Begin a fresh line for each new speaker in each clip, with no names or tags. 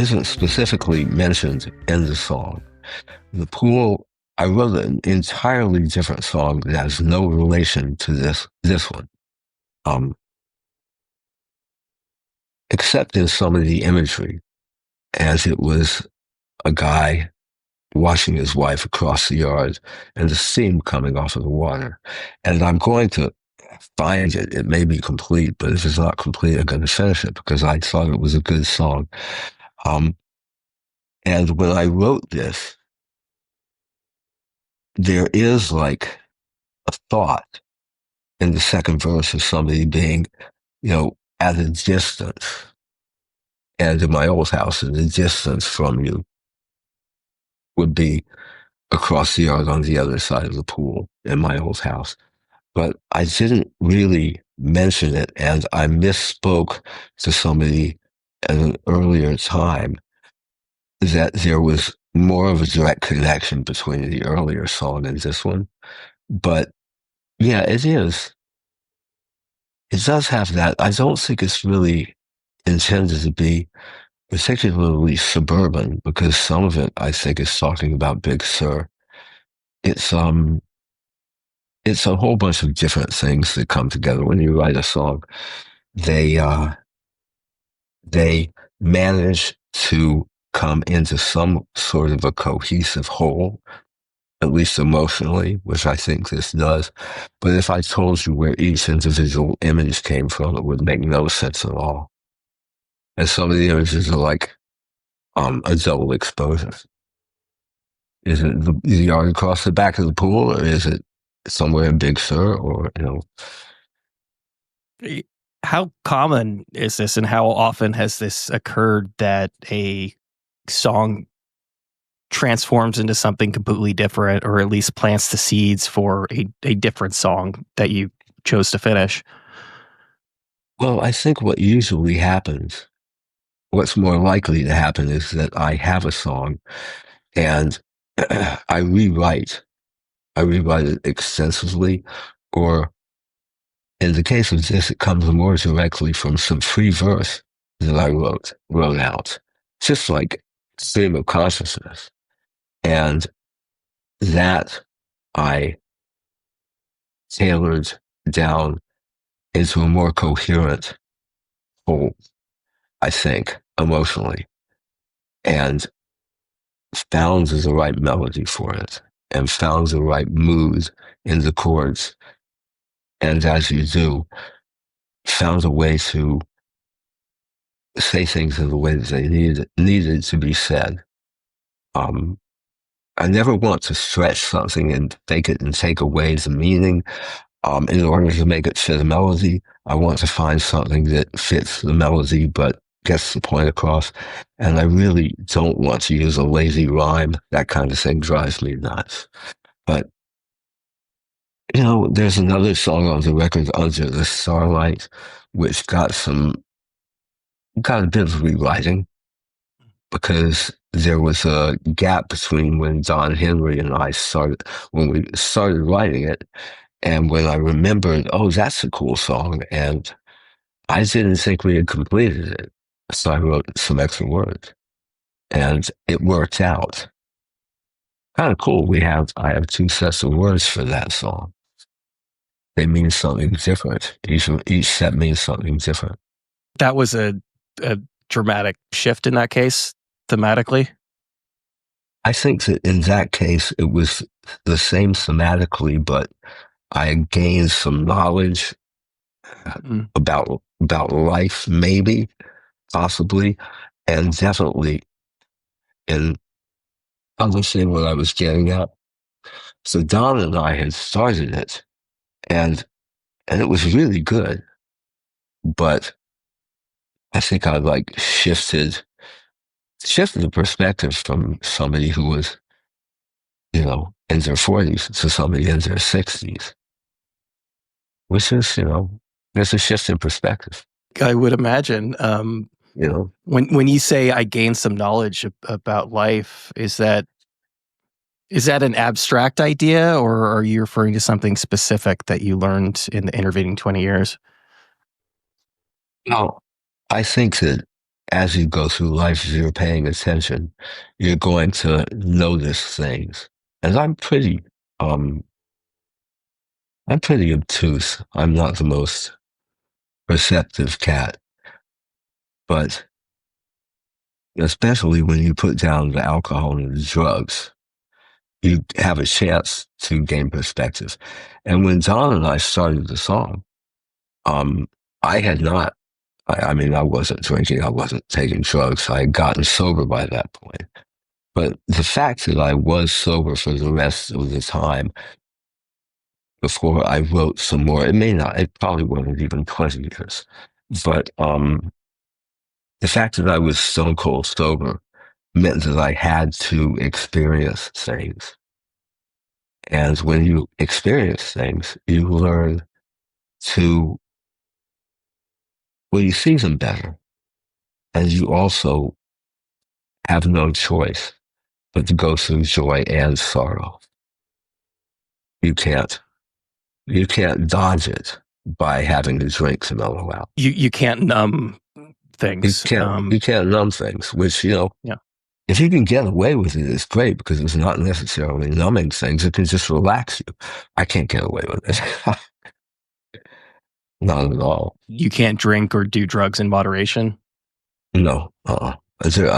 isn't specifically mentioned in the song. The pool, I wrote an entirely different song that has no relation to this one. Except in some of the imagery, as it was a guy washing his wife across the yard and the steam coming off of the water. And I'm going to find it. It may be complete, but if it's not complete, I'm going to finish it because I thought it was a good song. And when I wrote this, there is like a thought in the second verse of somebody being, at a distance. And in my old house, the distance from you would be across the yard on the other side of the pool in my old house. But I didn't really mention it, and I misspoke to somebody at an earlier time that there was more of a direct connection between the earlier song and this one. But yeah, it is. It does have that. I don't think it's really intended to be particularly suburban, because some of it, I think, is talking about Big Sur. It's a whole bunch of different things that come together when you write a song. They manage to come into some sort of a cohesive whole, at least emotionally, which I think this does. But if I told you where each individual image came from, it would make no sense at all. And some of the images are like a double exposure. Is it the yard across the back of the pool, or is it somewhere in Big Sur, or,
How common is this, and how often has this occurred that a song transforms into something completely different, or at least plants the seeds for a different song that you chose to finish?
Well, I think what usually happens, what's more likely to happen, is that I have a song and I rewrite it extensively, or in the case of this, it comes more directly from some free verse that I wrote out, just like stream of consciousness. And that I tailored down into a more coherent whole, I think, emotionally, and found the right melody for it, and found the right mood in the chords. And as you do, found a way to say things in the way that they needed to be said. I never want to stretch something and fake it and take away the meaning. In order to make it fit a melody, I want to find something that fits the melody but gets the point across. And I really don't want to use a lazy rhyme. That kind of thing drives me nuts. But, there's another song on the record, Under the Starlight, which got a bit of rewriting, because there was a gap between when Don Henry and I when we started writing it, and when I remembered, oh, that's a cool song, and I didn't think we had completed it. So I wrote some extra words, and it worked out. Kind of cool. I have 2 sets of words for that song. They mean something different. Each set means something different.
That was a dramatic shift in that case, thematically?
I think that in that case, it was the same thematically, but I gained some knowledge about life, maybe, possibly, and definitely in understanding what I was getting at. So Don and I had started it, and it was really good, but I think I shifted the perspective from somebody who was, in their 40s to somebody in their 60s, which is, there's a shift in perspective.
I would imagine. When you say I gained some knowledge about life, is that an abstract idea, or are you referring to something specific that you learned in the intervening 20 years?
No, I think that as you go through life, if you're paying attention, you're going to notice things. And um, I'm pretty obtuse. I'm not the most perceptive cat, but especially when you put down the alcohol and the drugs, you have a chance to gain perspective. And when John and I started the song, um, I had not, I mean, I wasn't drinking, I wasn't taking drugs. I had gotten sober by that point. But the fact that I was sober for the rest of the time before I wrote some more, it probably wasn't even 20 years. But the fact that I was stone cold sober meant that I had to experience things. And when you experience things, you learn to, well, you see them better. And you also have no choice but to go through joy and sorrow. You can't, you can't dodge it by having to drink to mellow out.
You can't numb things.
You can't numb things, which,
Yeah.
if you can get away with it, it's great because it's not necessarily numbing things. It can just relax you. I can't get away with it. Not at all.
You can't drink or do drugs in moderation.
No. I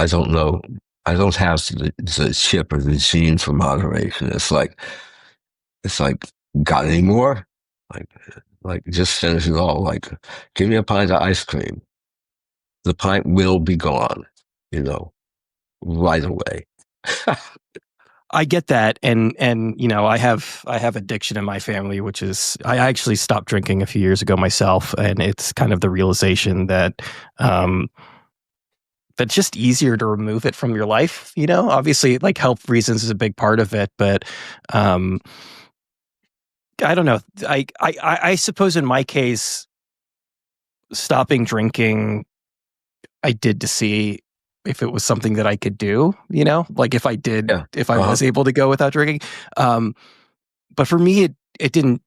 don't know. I don't have the chip or the gene for moderation. It's like, got any more? Like just finish it all. Like, give me a pint of ice cream. The pint will be gone, right away.
I get that, and I have addiction in my family, which is I actually stopped drinking a few years ago myself, and it's kind of the realization that that's just easier to remove it from your life. Obviously, like health reasons is a big part of it, but I don't know. I suppose in my case, stopping drinking, I did to see if it was something that I could do, like if I did, if I was able to go without drinking. But for me, it didn't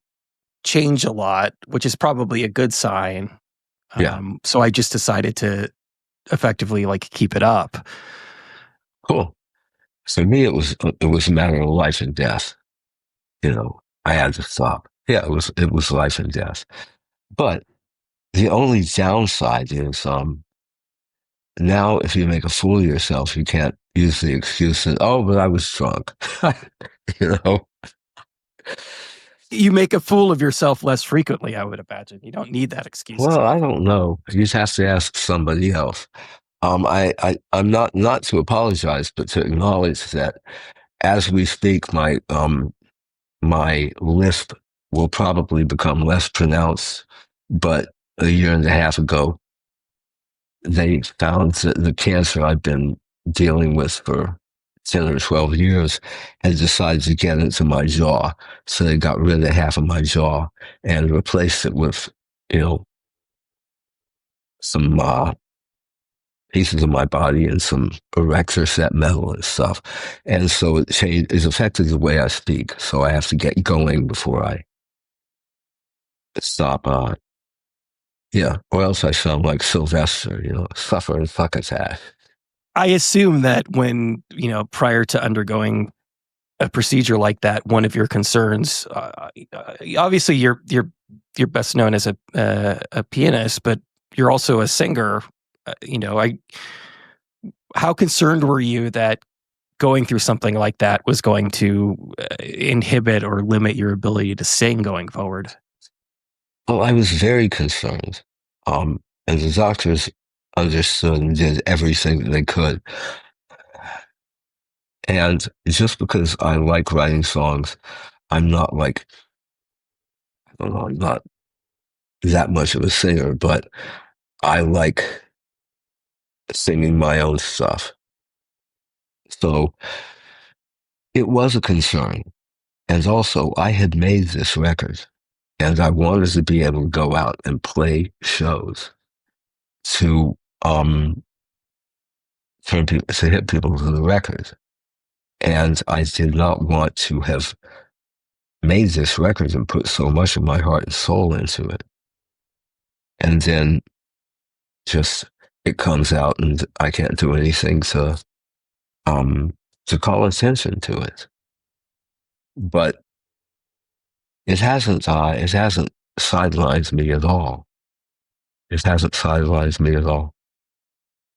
change a lot, which is probably a good sign. So I just decided to effectively like keep it up.
Cool. So me, it was a matter of life and death. I had to stop. Yeah, it was life and death. But the only downside is, now, if you make a fool of yourself, you can't use the excuse that, oh, but I was drunk.
You make a fool of yourself less frequently, I would imagine. You don't need that excuse.
Well, I don't know. You just have to ask somebody else. I'm not to apologize, but to acknowledge that as we speak, my lisp will probably become less pronounced. But a year and a half ago, they found that the cancer I've been dealing with for 10 or 12 years had decided to get into my jaw. So they got rid of half of my jaw and replaced it with, some pieces of my body and some erector set metal and stuff. And so it's affected the way I speak. So I have to get going before I stop. Or else I sound like Sylvester, suffer and fuck attack.
I assume that when, prior to undergoing a procedure like that, one of your concerns, obviously you're best known as a pianist, but you're also a singer. How concerned were you that going through something like that was going to inhibit or limit your ability to sing going forward?
Well, I was very concerned. And the doctors understood and did everything that they could. And just because I like writing songs, I'm not I'm not that much of a singer, but I like singing my own stuff. So it was a concern. And also, I had made this record, and I wanted to be able to go out and play shows to hit people to the record. And I did not want to have made this record and put so much of my heart and soul into it. And then just it comes out, and I can't do anything um, to call attention to it. But it hasn't sidelined me at all. It hasn't sidelined me at all.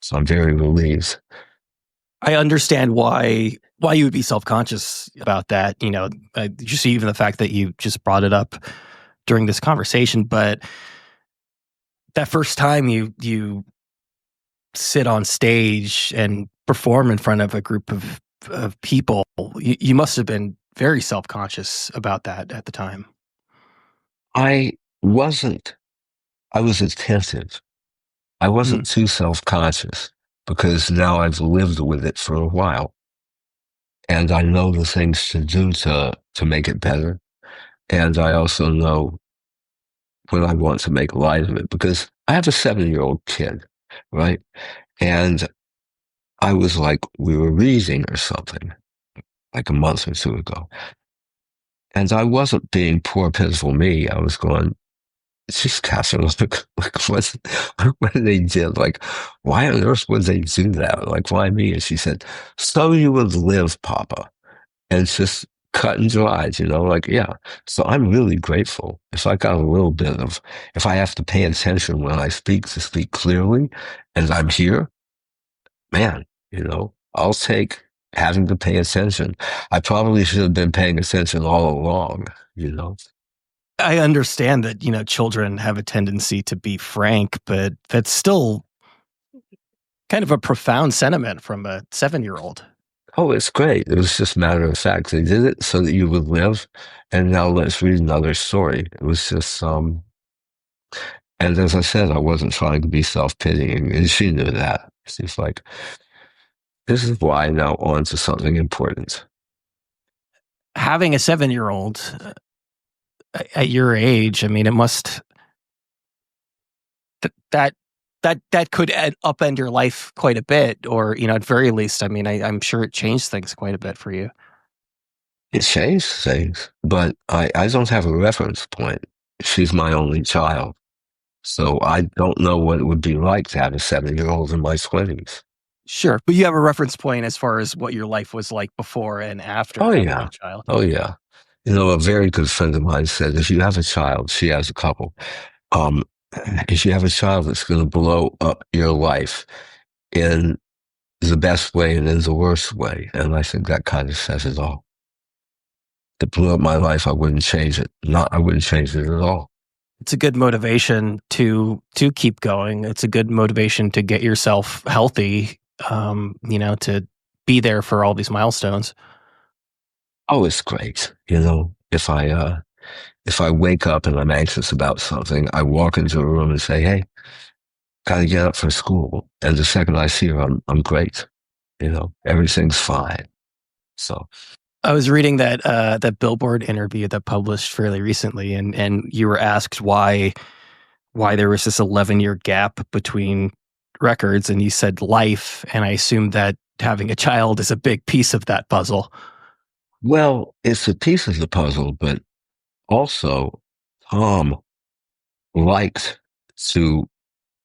So I'm very relieved.
I understand why you would be self-conscious about that. Just even the fact that you just brought it up during this conversation, but that first time you sit on stage and perform in front of a group of people, you must have been very self-conscious about that at the time.
I wasn't, I was attentive. I wasn't too self-conscious because now I've lived with it for a while. And I know the things to do to make it better. And I also know when I want to make light of it because I have a 7-year-old kid, right? And I was like, we were reading or something like a month or two ago. And I wasn't being poor, pitiful me. I was going, she's Catherine, what they did, like, why on earth would they do that? Like, why me? And she said, so you would live, Papa. And it's just cut and dried, like, yeah. So I'm really grateful. If I got a little bit of, if I have to pay attention when I speak to speak clearly and I'm here, man, I'll take having to pay attention. I probably should have been paying attention all along.
I understand that, children have a tendency to be frank, but that's still kind of a profound sentiment from a 7-year-old.
Oh, it's great. It was just matter of fact. They did it so that you would live. And now let's read another story. It was just, and as I said, I wasn't trying to be self-pitying. And she knew that. She's like, this is why now on to something important.
Having a 7-year-old at your age, I mean, it must, that could upend your life quite a bit, or at very least, I mean, I'm sure it changed things quite a bit for you.
It changed things, but I don't have a reference point. She's my only child, so I don't know what it would be like to have a 7-year-old in my 20s.
Sure, but you have a reference point as far as what your life was like before and after having a child.
Oh yeah. A very good friend of mine said, if you have a child, she has a couple. If you have a child that's going to blow up your life in the best way and in the worst way, and I think that kind of says it all. If it blew up my life, I wouldn't change it. I wouldn't change it at all.
It's a good motivation to keep going. It's a good motivation to get yourself healthy. To be there for all these milestones.
Oh, it's great. If I wake up and I'm anxious about something, I walk into a room and say, hey, gotta get up for school. And the second I see her, I'm great. Everything's fine. So
I was reading that Billboard interview that published fairly recently, and you were asked why there was this 11-year gap between records, and you said life, and I assume that having a child is a big piece of that puzzle.
Well, it's a piece of the puzzle, but also Tom liked to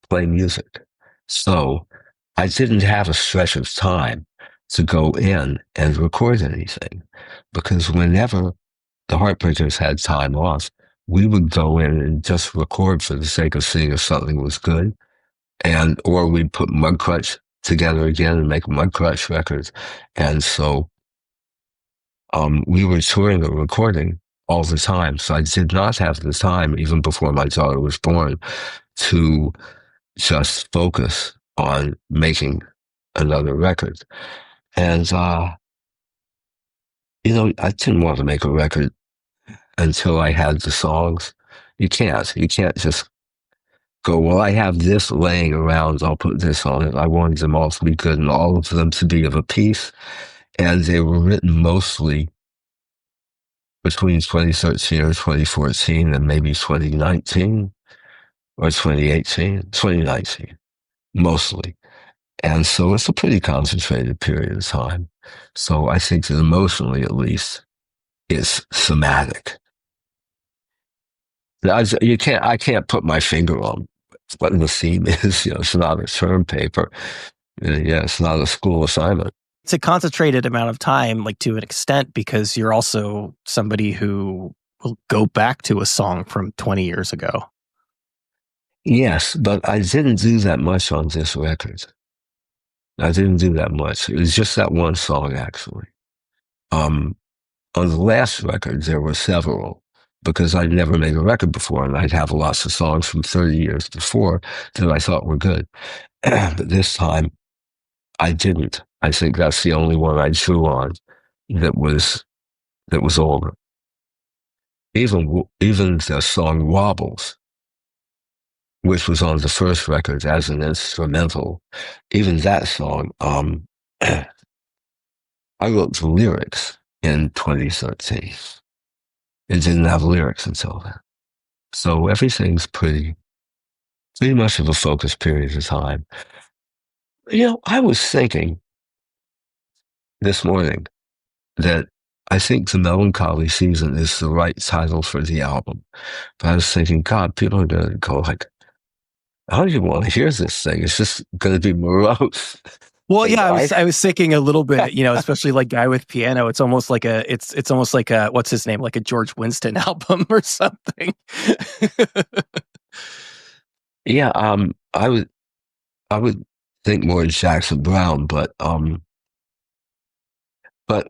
play music. So I didn't have a stretch of time to go in and record anything, because whenever the Heartbreakers had time off, we would go in and just record for the sake of seeing if something was good. Or we'd put Mudcrutch together again and make Mudcrutch records. And so we were touring and recording all the time. So I did not have the time, even before my daughter was born, to just focus on making another record. And, I didn't want to make a record until I had the songs. You can't just go, well, I have this laying around, I'll put this on it. I wanted them all to be good and all of them to be of a piece. And they were written mostly between 2013 or 2014 and maybe 2019 or 2019, mostly. And so it's a pretty concentrated period of time. So I think that emotionally, at least, it's somatic. I can't put my finger on what the theme is. It's not a term paper. Yeah, it's not a school assignment.
It's a concentrated amount of time, like to an extent, because you're also somebody who will go back to a song from 20 years ago.
Yes, but I didn't do that much on this record. I didn't do that much. It was just that one song, actually. On the last record, there were several, because I'd never made a record before, and I'd have lots of songs from 30 years before that I thought were good. But this time, I didn't. I think that's the only one I drew on that was older. Even the song "Wobbles," which was on the first record as an instrumental, even that song, I wrote the lyrics in 2013. It didn't have lyrics until then. So everything's pretty much of a focused period of time. I was thinking this morning that I think the Melancholy season is the right title for the album. But I was thinking, God, people are going to go like, how do you want to hear this thing? It's just going to be morose.
Well, yeah, I was thinking a little bit, especially like Guy with Piano. It's almost like it's almost like a, what's his name, like a George Winston album or something.
Yeah, I would think more Jackson Browne, but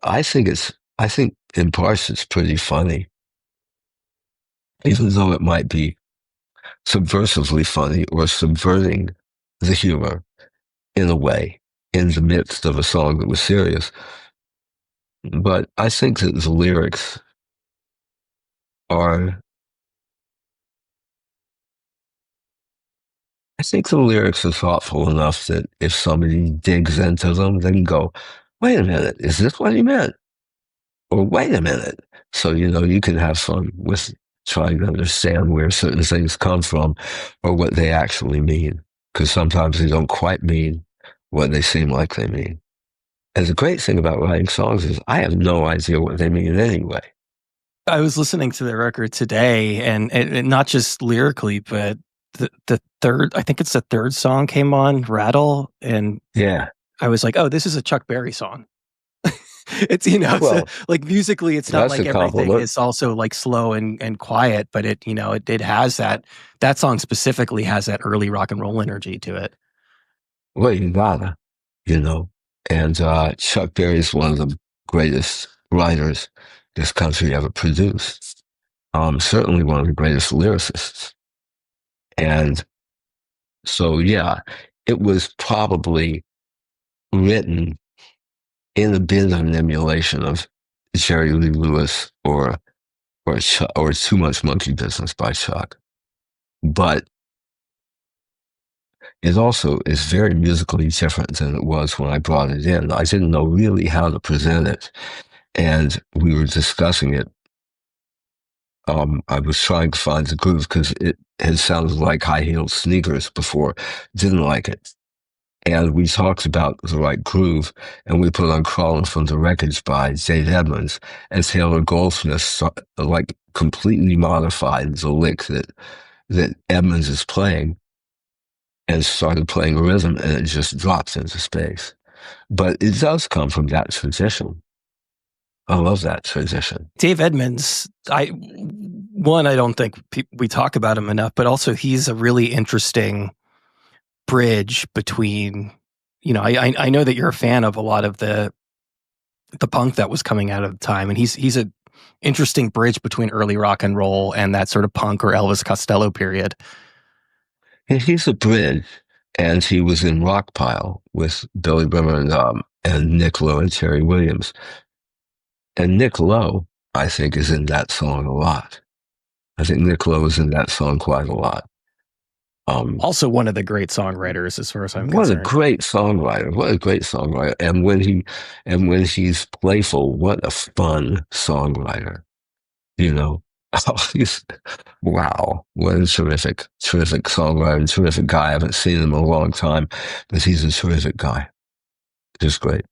I think in parts it's pretty funny, even though it might be subversively funny or subverting the humor in a way in the midst of a song that was serious. But I think that the lyrics are thoughtful enough that if somebody digs into them, they can go, wait a minute, is this what he meant? Or wait a minute. So, you can have fun with trying to understand where certain things come from or what they actually mean. Because sometimes they don't quite mean what they seem like they mean. And the great thing about writing songs is I have no idea what they mean anyway.
I was listening to the record today, and not just lyrically, but the third, I think it's the third song came on, Rattle, and
yeah,
I was like, oh, this is a Chuck Berry song. It's like musically, it's not like everything is also like slow and quiet, but it has that song specifically has that early rock and roll energy to it.
Well, you gotta, and Chuck Berry is one of the greatest writers this country ever produced. Certainly one of the greatest lyricists. And so, yeah, it was probably written in a bit of an emulation of Jerry Lee Lewis or Too Much Monkey Business by Chuck. But it also is very musically different than it was when I brought it in. I didn't know really how to present it. And we were discussing it. I was trying to find the groove because it had sounded like high-heeled sneakers before. Didn't like it. And we talked about the right groove, and we put on Crawling from the Wreckage by Dave Edmunds, and Taylor Goldsmith completely modified the lick that Edmunds is playing and started playing a rhythm, and it just drops into space. But it does come from that tradition. I love that tradition.
Dave Edmunds, I don't think we talk about him enough, but also he's a really interesting bridge between, I know that you're a fan of a lot of the punk that was coming out of the time, and he's a interesting bridge between early rock and roll and that sort of punk or Elvis Costello period.
He's a bridge, and he was in Rockpile with Billy Bremner and Nick Lowe and Terry Williams. And Nick Lowe, I think, is in that song a lot. I think Nick Lowe is in that song quite a lot.
Also one of the great songwriters, as far as I'm
concerned.
What
a great songwriter. And when he's playful, what a fun songwriter. Wow, what a terrific songwriter and terrific guy. I haven't seen him in a long time, but he's a terrific guy. Just great.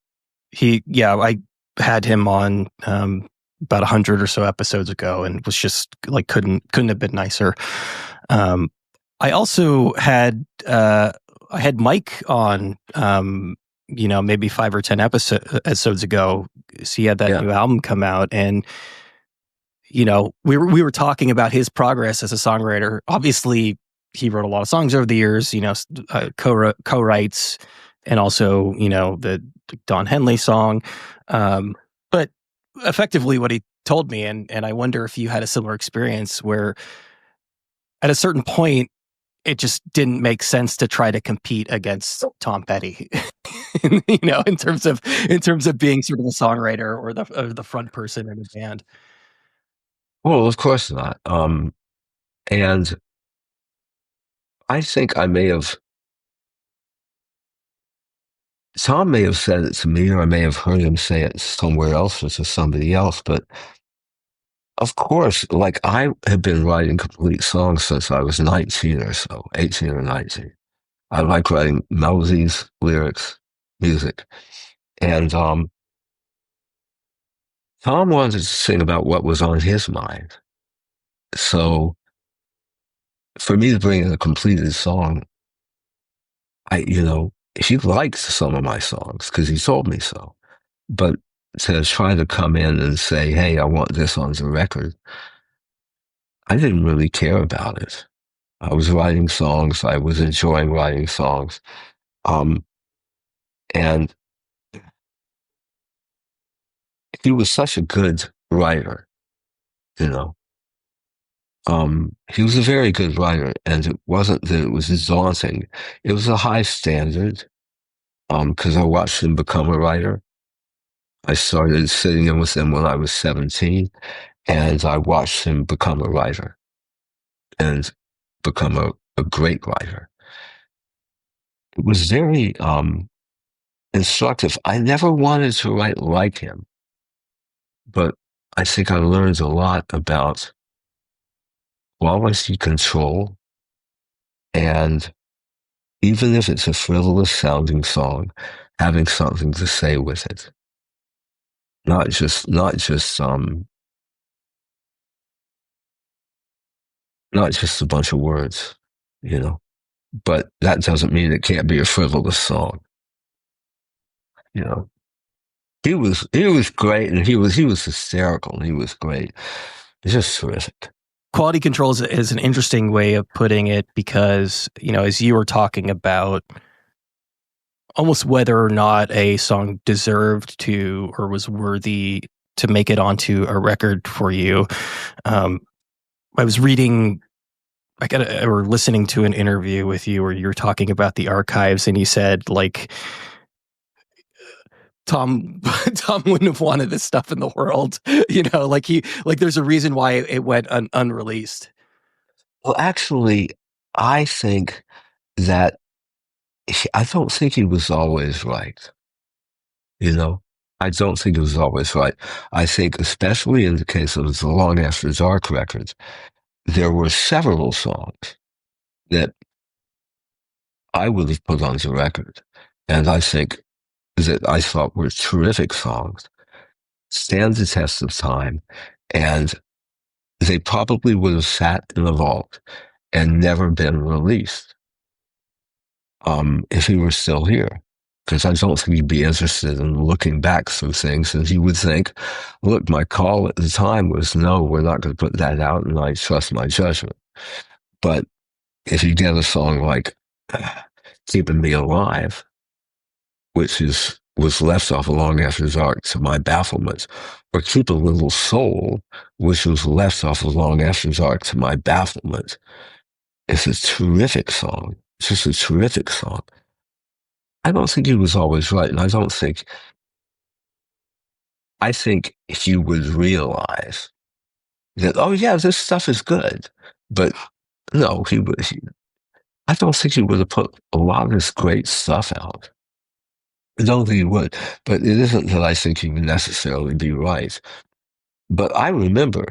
I had him on about 100 or so episodes ago, and was just like couldn't have been nicer. I also had I had Mike on, maybe 5 or 10 episodes ago. So he had that
Yeah.
new album come out, and we were talking about his progress as a songwriter. Obviously, he wrote a lot of songs over the years. Co-writes, and also the Don Henley song. But effectively, what he told me, and I wonder if you had a similar experience where at a certain point it just didn't make sense to try to compete against Tom Petty, in terms of being sort of a songwriter or the front person in a band.
Well, of course not. And I think Tom may have said it to me, or I may have heard him say it somewhere else or to somebody else, but of course, like I have been writing complete songs since I was 19 or so, 18 or 19. I like writing melodies, lyrics, music. And Tom wanted to sing about what was on his mind. So for me to bring in a completed song, he liked some of my songs because he told me so. But to try to come in and say, hey, I want this on the record, I didn't really care about it. I was writing songs. I was enjoying writing songs. Um, and he was such a good writer, you know. He was a very good writer, and it wasn't that it was daunting. It was a high standard, because I watched him become a writer. I started sitting in with him when I was 17, and I watched him become a writer and become a great writer. It was very instructive. I never wanted to write like him, but I think I learned a lot about quality control, and even if it's a frivolous sounding song, having something to say with it. Not just a bunch of words, you know. But that doesn't mean it can't be a frivolous song, you know. He was great, and he was hysterical, and he was great. Just terrific.
Quality control is an interesting way of putting it, because as you were talking about almost whether or not a song deserved to or was worthy to make it onto a record for you. I was reading, or listening to an interview with you where you were talking about the archives, and you said like Tom wouldn't have wanted this stuff in the world, like there's a reason why it went unreleased.
Well, actually, I think that I don't think he was always right. You know, I don't think he was always right. I think, especially in the case of the Long After Dark records, there were several songs that I would have put on the record, and I think that I thought were terrific songs, stand the test of time, and they probably would have sat in a vault and never been released, if he were still here. Because I don't think he'd be interested in looking back through things, and he would think, look, my call at the time was, no, we're not going to put that out, and I trust my judgment. But if you get a song like Keeping Me Alive, which was left off Long After Dark to my bafflement, or Keep a Little Soul, which was left off Long After Dark to my bafflement, it's a terrific song. It's just a terrific song. I don't think he was always right, and I think he would realize that, oh yeah, this stuff is good, but no, I don't think he would have put a lot of this great stuff out. I don't think he would, but it isn't that I think he would necessarily be right. But I remember,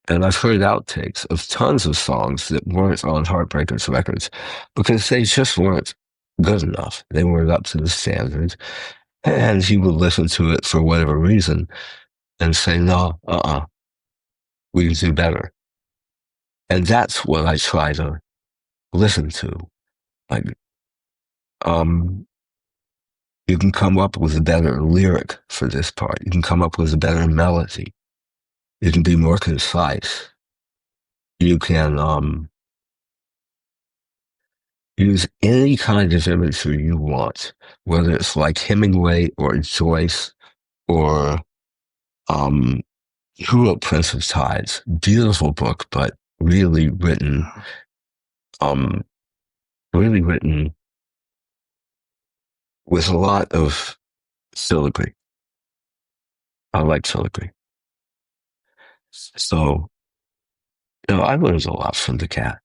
and I've heard outtakes of tons of songs that weren't on Heartbreakers records because they just weren't good enough. They weren't up to the standard. And he would listen to it for whatever reason and say, no, we can do better. And that's what I try to listen to. Like, um, you can come up with a better lyric for this part. You can come up with a better melody. You can be more concise. You can use any kind of imagery you want, whether it's like Hemingway or Joyce or um, who wrote Prince of Tides? Beautiful book, but really written, um, really written with a lot of filigree. I like filigree. So, I learned a lot from the cat,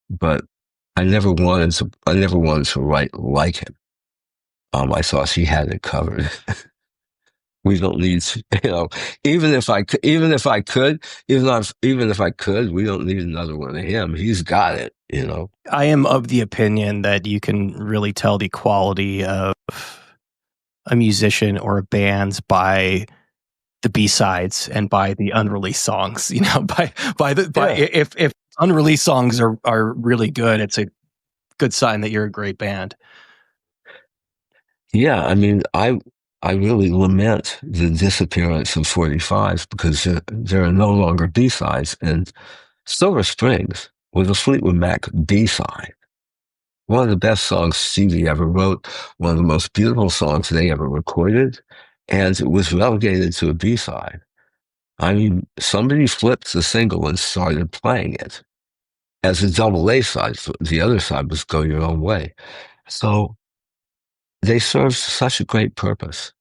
but I never wanted to write like him. I thought she had it covered. We don't need to, even if I could, even if I could, we don't need another one of him. He's got it.
I am of the opinion that you can really tell the quality of a musician or a band by the B-sides and by the unreleased songs. If unreleased songs are really good, it's a good sign that you're a great band.
Yeah, I mean, I really lament the disappearance of 45s because there are no longer B-sides. And Silver Springs was a Fleetwood Mac B-side. One of the best songs Stevie ever wrote, one of the most beautiful songs they ever recorded, and it was relegated to a B-side. I mean, somebody flipped the single and started playing it as a double A side. The other side was Go Your Own Way. So they served such a great purpose.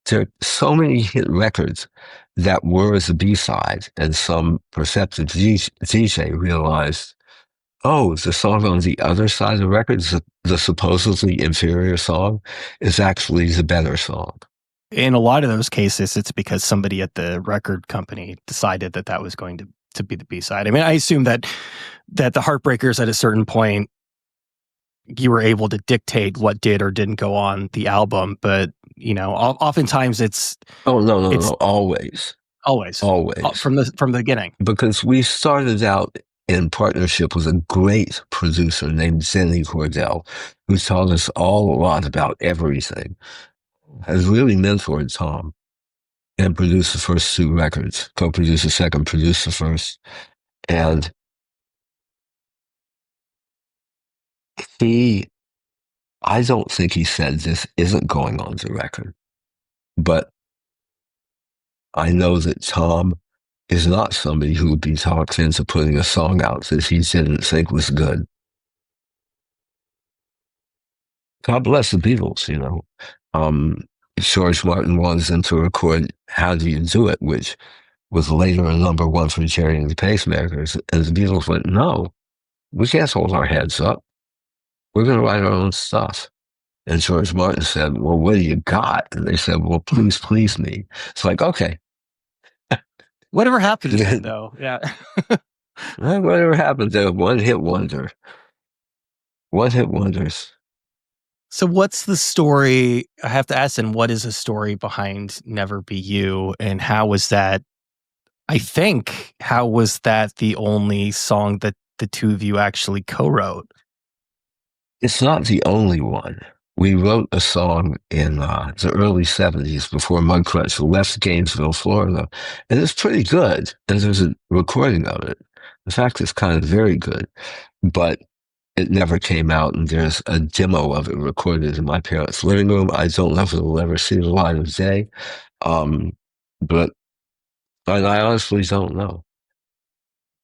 There are so many hit records that were as a B-side, and some perceptive DJ realized, oh, the song on the other side of the record, the supposedly inferior song, is actually the better song.
In a lot of those cases, it's because somebody at the record company decided that was going to be the B-side. I mean, I assume that the Heartbreakers at a certain point, you were able to dictate what did or didn't go on the album, but oftentimes it's
no, always
from the beginning,
because we started out in partnership with a great producer named Zenny Cordell, who taught us all a lot about everything, has really mentored Tom, and produced the first two records, co-produced the second, produced the first, and I don't think he said this isn't going on the record, but I know that Tom is not somebody who would be talked into putting a song out that he didn't think was good. God bless the Beatles, George Martin wanted them to record How Do You Do It, which was later a number one for Jerry and the Pacemakers. And the Beatles went, no, we can't hold our heads up. We're going to write our own stuff. And George Martin said, well, what do you got? And they said, well, please, please me. It's like, okay.
Whatever happened to it, though. Yeah.
Whatever happened to one hit wonder. One hit wonders.
So what's the story? I have to ask, and what is the story behind Never Be You? And how was that the only song that the two of you actually co-wrote?
It's not the only one. We wrote a song in the early 70s before Mudcrutch left Gainesville, Florida, and it's pretty good. And there's a recording of it. In fact, it's kind of very good, but it never came out, and there's a demo of it recorded in my parents' living room. I don't know if it will ever see the light of day, but I honestly don't know.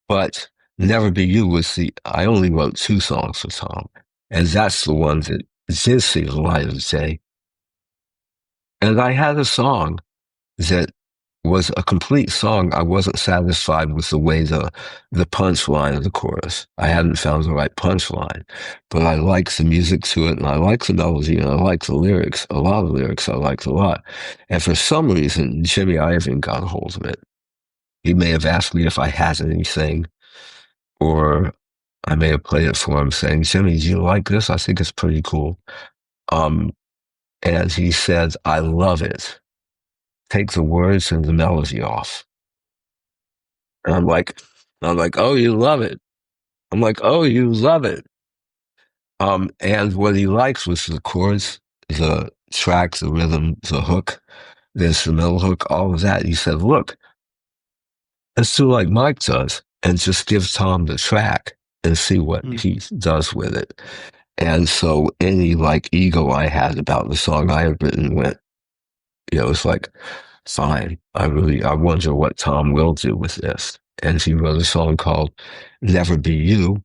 But Never Be You I only wrote two songs for Tom, and that's the one that did see the light of day. And I had a song that was a complete song. I wasn't satisfied with the way the punchline of the chorus. I hadn't found the right punchline, but I liked the music to it, and I liked the melody, and I liked the lyrics. A lot of the lyrics I liked a lot. And for some reason, Jimmy Iovine got a hold of it. He may have asked me if I had anything, or I may have played it for him saying, Jimmy, do you like this? I think it's pretty cool. And he said, I love it. Take the words and the melody off. And I'm like, oh, you love it. I'm like, oh, you love it. And what he likes was the chords, the track, the rhythm, the hook, the instrumental hook, all of that. He said, look, let's do like Mike does and just give Tom the track and see what he does with it. And so any like ego I had about the song I had written went, it's like, fine. I wonder what Tom will do with this. And he wrote a song called Never Be You,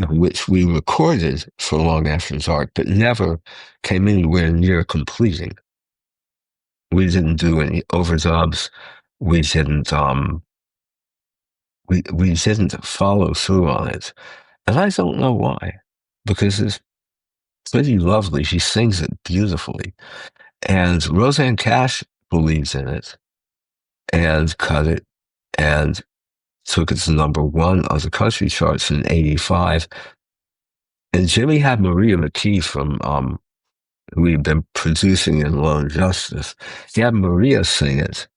which we recorded for Long After Dark, but never came anywhere near completing. We didn't do any overdubs. We didn't we didn't follow through on it. And I don't know why. Because it's pretty lovely. She sings it beautifully. And Roseanne Cash believes in it and cut it and took it to #1 on the country charts in '85. And Jimmy had Maria McKee from who he'd been producing in Lone Justice. He had Maria sing it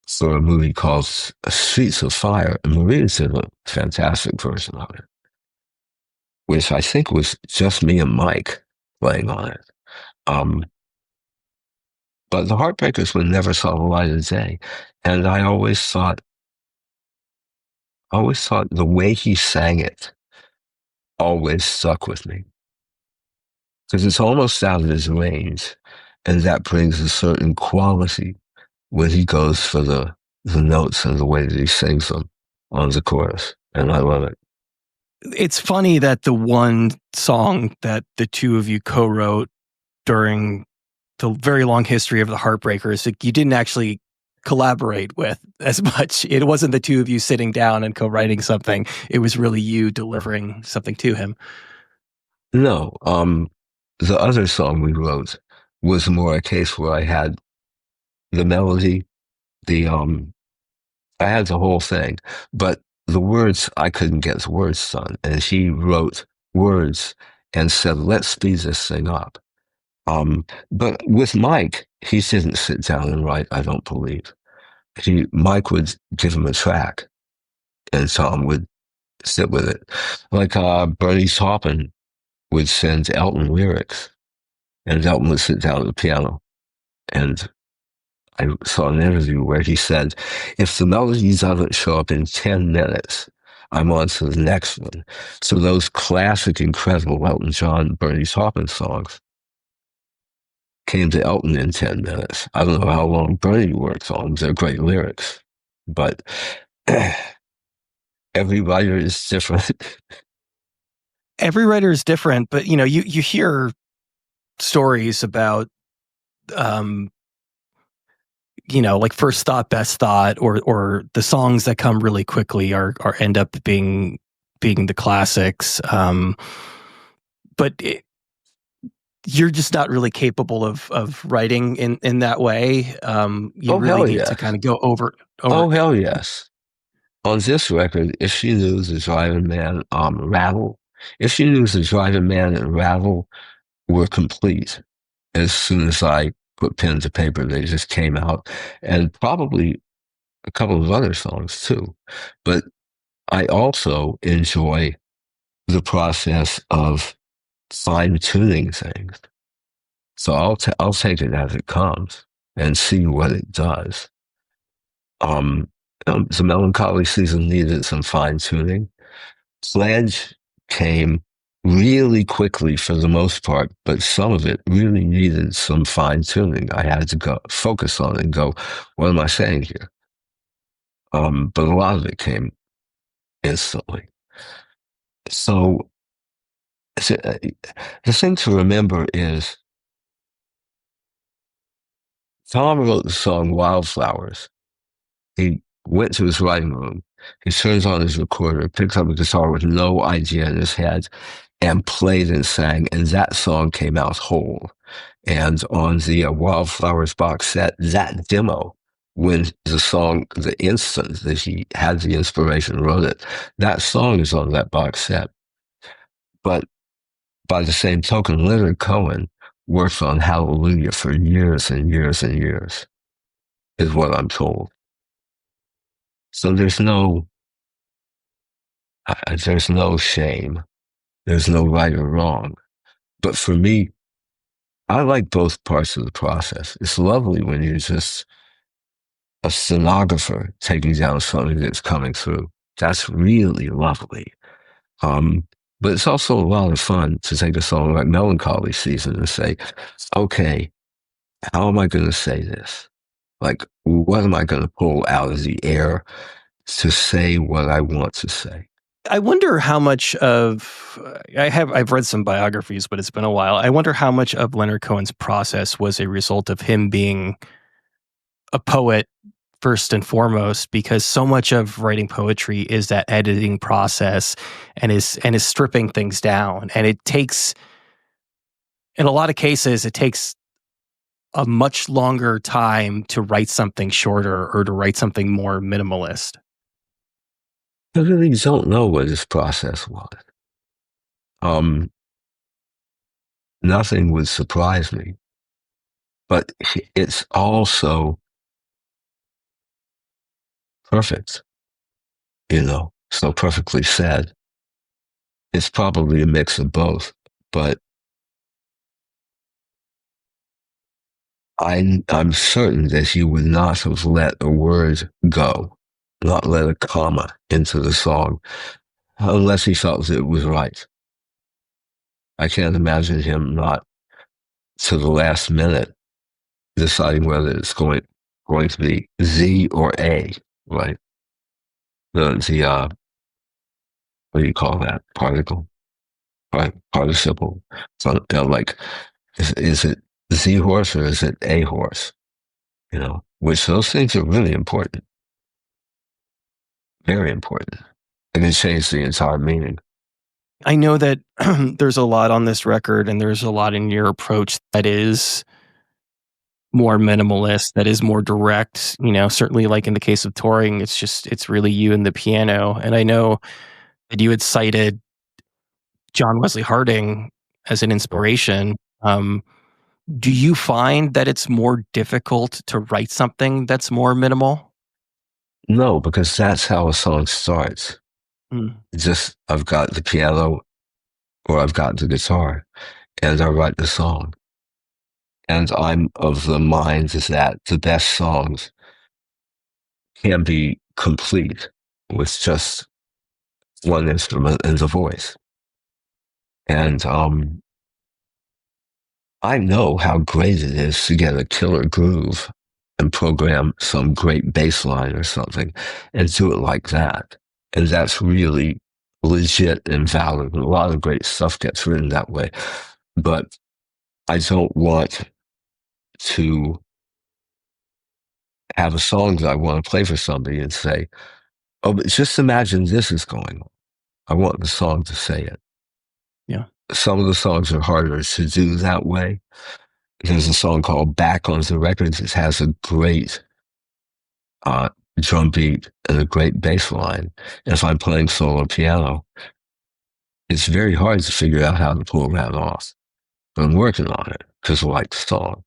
for a movie called Streets of Fire, and Maria did a fantastic version of it, which I think was just me and Mike playing on it. But the Heartbreakers would never saw the light of day, and I always thought the way he sang it always stuck with me because it's almost out of his range, and that brings a certain quality when he goes for the notes and the way that he sings them on the chorus, and I love it.
It's funny that the one song that the two of you co-wrote during the very long history of the Heartbreakers, you didn't actually collaborate with as much. It wasn't the two of you sitting down and co-writing something. It was really you delivering something to him.
No, the other song we wrote was more a case where I had the melody, I had the whole thing, but the words, I couldn't get the words done. And he wrote words and said, let's speed this thing up. But with Mike, he didn't sit down and write, I don't believe. Mike would give him a track and Tom would sit with it. Like Bernie Taupin would send Elton lyrics and Elton would sit down at the piano. And I saw an interview where he said, if the melody doesn't show up in 10 minutes, I'm on to the next one. So those classic, incredible Elton John, Bernie Taupin songs came to Elton in 10 minutes. I don't know how long Bernie works on them. They're great lyrics. But every writer is different.
Every writer is different, but you hear stories about like first thought, best thought, or the songs that come really quickly are end up being the classics. But you're just not really capable of writing in that way. You really need to kind of go over.
Oh, hell yes. On this record, If She Knew the Driving Man, Rattle, If She Knew the Driving Man and Rattle were complete as soon as I put pen to paper. They just came out, and probably a couple of other songs too. But I also enjoy the process of fine-tuning things. So I'll take it as it comes and see what it does. The Melancholy season needed some fine-tuning. Sledge came really quickly for the most part, but some of it really needed some fine-tuning. I had to go focus on it and go, what am I saying here? But a lot of it came instantly. So the thing to remember is Tom wrote the song Wildflowers. He went to his writing room. He turns on his recorder, picks up a guitar with no idea in his head, and played and sang, and that song came out whole. And on the Wildflowers box set, that demo, when the song, the instant that he had the inspiration, wrote it, that song is on that box set. But by the same token, Leonard Cohen worked on Hallelujah for years and years and years, is what I'm told. So there's no There's no shame. There's no right or wrong. But for me, I like both parts of the process. It's lovely when you're just a stenographer taking down something that's coming through. That's really lovely. Um, but it's also a lot of fun to take a song like Melancholy Season and say, okay, how am I going to say this? Like, what am I going to pull out of the air to say what I want to say?
I wonder how much of I've read some biographies, but it's been a while. I wonder how much of Leonard Cohen's process was a result of him being a poet first and foremost, because so much of writing poetry is that editing process and is stripping things down. And it takes, in a lot of cases, it takes a much longer time to write something shorter or to write something more minimalist.
I really don't know what his process was. Nothing would surprise me, but it's also perfect, so perfectly said. It's probably a mix of both, but I'm certain that he would not have let a word go, not let a comma into the song, unless he felt that it was right. I can't imagine him not, to the last minute, deciding whether it's going to be Z or A, right? The what do you call that? Particle, participle. So, like, is it Z horse or is it A horse? Which those things are really important, very important. And it changed the entire meaning.
I know that there's a lot on this record and there's a lot in your approach that is more minimalist, that is more direct. Certainly like in the case of touring, it's really you and the piano. And I know that you had cited John Wesley Harding as an inspiration. Do you find that it's more difficult to write something that's more minimal?
No, because that's how a song starts.
Mm.
Just, I've got the piano or I've got the guitar and I write the song. And I'm of the mind that the best songs can be complete with just one instrument and the voice. And I know how great it is to get a killer groove and program some great bass line or something and do it like that. And that's really legit and valid. And a lot of great stuff gets written that way. But I don't want to have a song that I want to play for somebody and say, oh, but just imagine this is going on. I want the song to say it.
Yeah.
Some of the songs are harder to do that way. There's a song called Back on the Records. It has a great drum beat and a great bass line. And if I'm playing solo piano, it's very hard to figure out how to pull that off. But I'm working on it because I like the song.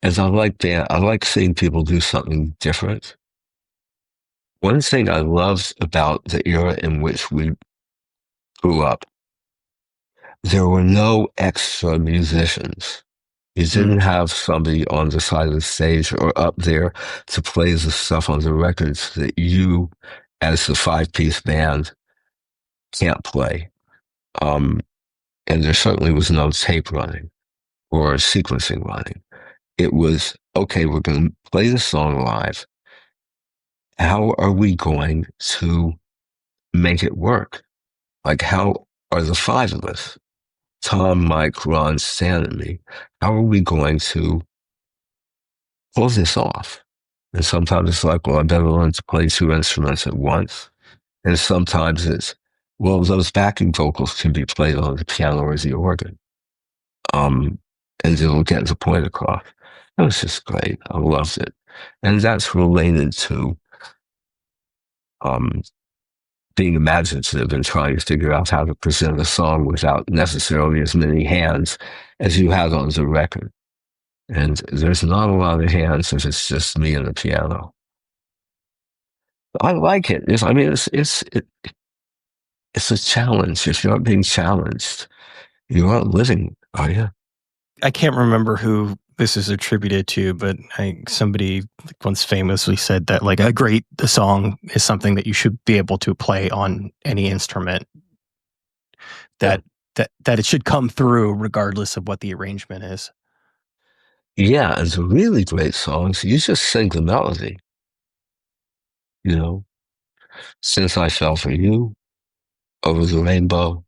And I like seeing people do something different. One thing I loved about the era in which we grew up, there were no extra musicians. You didn't have somebody on the side of the stage or up there to play the stuff on the records that you, as the five-piece band, can't play. And there certainly was no tape running or sequencing running. It was, okay, we're going to play the song live. How are we going to make it work? Like, how are the five of us, Tom, Mike, Ron, Stan, and me, how are we going to pull this off? And sometimes it's like, well, I better learn to play two instruments at once. And sometimes it's, well, those backing vocals can be played on the piano or the organ. And it'll get the point across. It was just great. I loved it. And that's related to being imaginative and trying to figure out how to present a song without necessarily as many hands as you had on the record. And there's not a lot of hands if it's just me and the piano. I like it. it's a challenge. If you're not being challenged, you aren't living, are you?
I can't remember who this is attributed to, but somebody once famously said that like a song is something that you should be able to play on any instrument.
Yeah.
That it should come through regardless of what the arrangement is.
Yeah, and the really great songs, you just sing the melody. You know, Since I Fell for You, Over the Rainbow,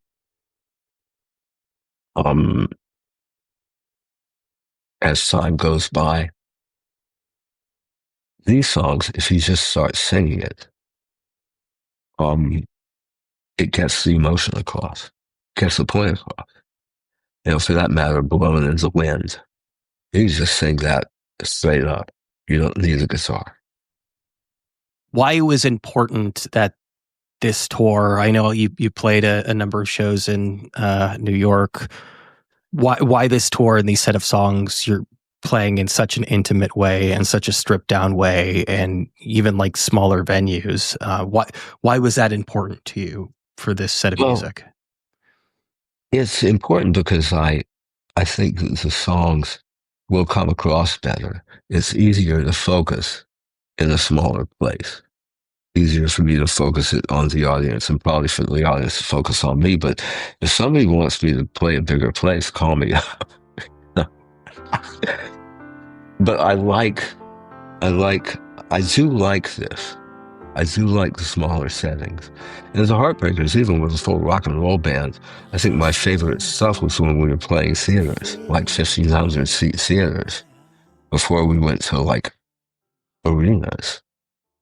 um, As Time Goes By. These songs, if you just start singing it, it gets the emotion across, gets the point across. For that matter, Blowing in the Wind. You just sing that straight up. You don't need a guitar.
Why it was important that this tour, I know you played a number of shows in New York. Why this tour and these set of songs you're playing in such an intimate way and such a stripped down way, and even like smaller venues? Why was that important to you for this set of music?
It's important because I think that the songs will come across better. It's easier to focus in a smaller place. Easier for me to focus it on the audience and probably for the audience to focus on me. But if somebody wants me to play a bigger place, call me up. But I do like this. I do like the smaller settings. And the Heartbreakers, even with a full rock and roll band, I think my favorite stuff was when we were playing theaters, like 1,500 seat theaters, before we went to like arenas,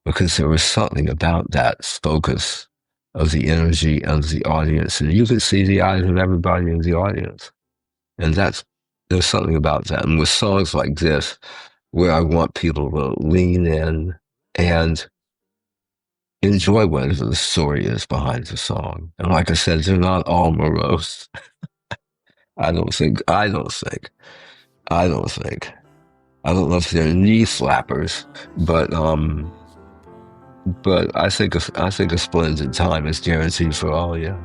because there was something about that focus of the energy of the audience. And you could see the eyes of everybody in the audience. And there's something about that. And with songs like this, where I want people to lean in and enjoy whatever the story is behind the song. And like I said, they're not all morose. I don't think. I don't know if they're knee flappers, but I think a splendid time is guaranteed for all. Yeah.